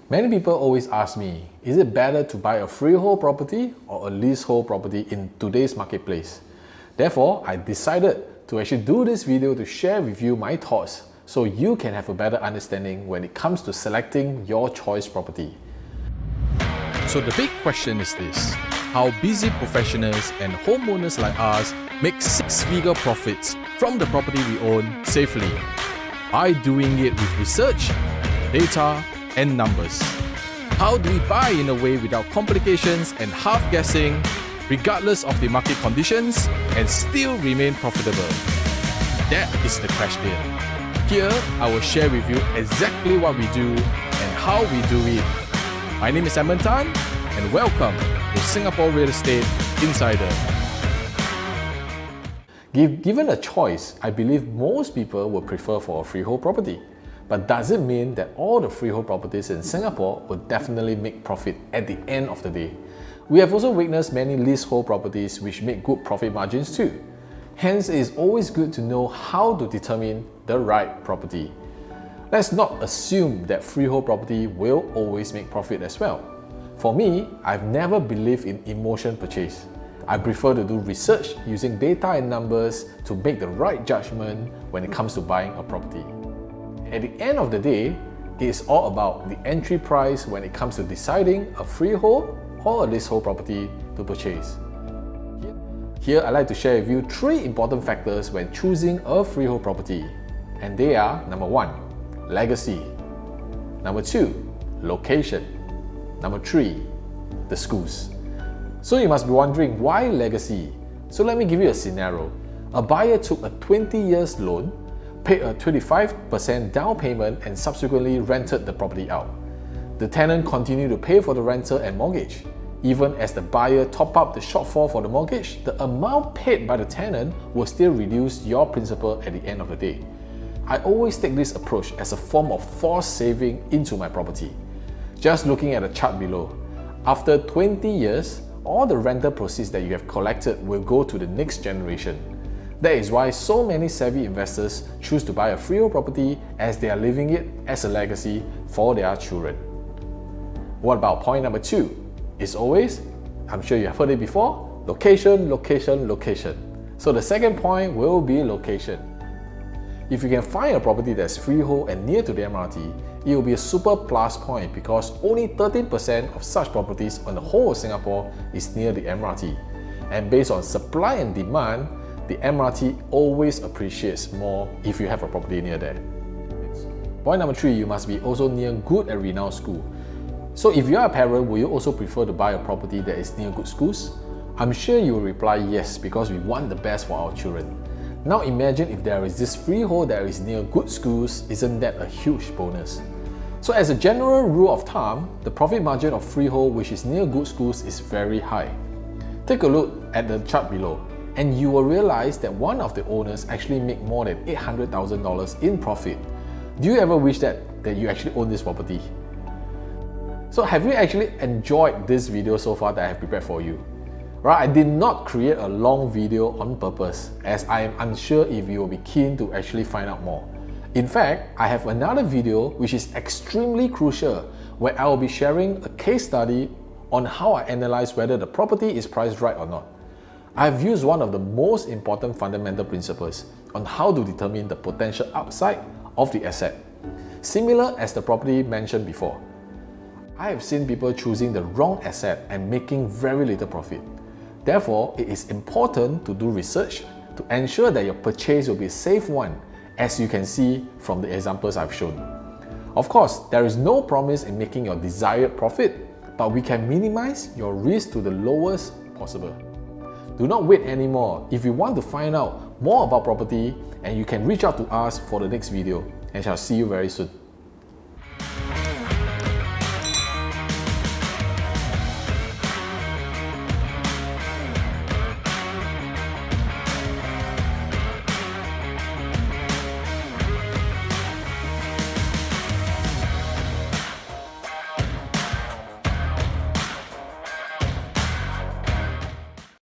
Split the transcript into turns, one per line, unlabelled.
Many people always ask me, is it better to buy a freehold property or a leasehold property in today's marketplace? Therefore, I decided to actually do this video to share with you my thoughts so you can have a better understanding when it comes to selecting your choice property.
So the big question is this: how busy professionals and homeowners like us make six-figure profits from the property we own safely by doing it with research, data, and numbers. How do we buy in a way without complications and half-guessing, regardless of the market conditions, and still remain profitable? That is the question. Here, I will share with you exactly what we do and how we do it. My name is Edmund, and welcome to Singapore Real Estate Insider.
Given a choice, I believe most people would prefer for a freehold property. But does it mean that all the freehold properties in Singapore will definitely make profit at the end of the day? We have also witnessed many leasehold properties which make good profit margins too. Hence, it is always good to know how to determine the right property. Let's not assume that freehold property will always make profit as well. For me, I've never believed in emotion purchase. I prefer to do research using data and numbers to make the right judgment when it comes to buying a property. At the end of the day, it is all about the entry price when it comes to deciding a freehold or a leasehold property to purchase. Here, I'd like to share with you 3 important factors when choosing a freehold property. And they are: number 1, legacy; number 2, location; number 3, the schools. So you must be wondering, why legacy? So let me give you a scenario. A buyer took a 20 years loan, paid a 25% down payment and subsequently rented the property out. The tenant continued to pay for the rental and mortgage. Even as the buyer top up the shortfall for the mortgage, the amount paid by the tenant will still reduce your principal at the end of the day. I always take this approach as a form of forced saving into my property. Just looking at the chart below, after 20 years, all the rental proceeds that you have collected will go to the next generation. That is why so many savvy investors choose to buy a freehold property, as they are leaving it as a legacy for their children. What about point number 2? It's always, I'm sure you have heard it before, location, location, location. So the second point will be location. If you can find a property that's freehold and near to the MRT, it will be a super plus point because only 13% of such properties on the whole of Singapore is near the MRT. And based on supply and demand, the MRT always appreciates more if you have a property near there. Point number 3, you must be also near good and renowned school. So if you are a parent, will you also prefer to buy a property that is near good schools? I'm sure you will reply yes, because we want the best for our children. Now imagine if there is this freehold that is near good schools, isn't that a huge bonus? So as a general rule of thumb, the profit margin of freehold which is near good schools is very high. Take a look at the chart below, and you will realize that one of the owners actually make more than $800,000 in profit. Do you ever wish that you actually own this property? So have you actually enjoyed this video so far that I have prepared for you? Right, I did not create a long video on purpose, as I am unsure if you will be keen to actually find out more. In fact, I have another video which is extremely crucial, where I will be sharing a case study on how I analyze whether the property is priced right or not. I've used one of the most important fundamental principles on how to determine the potential upside of the asset, similar as the property mentioned before. I have seen people choosing the wrong asset and making very little profit. Therefore, it is important to do research to ensure that your purchase will be a safe one, as you can see from the examples I've shown. Of course, there is no promise in making your desired profit, but we can minimize your risk to the lowest possible. Do not wait anymore. If you want to find out more about property, and you can reach out to us for the next video, and shall see you very soon.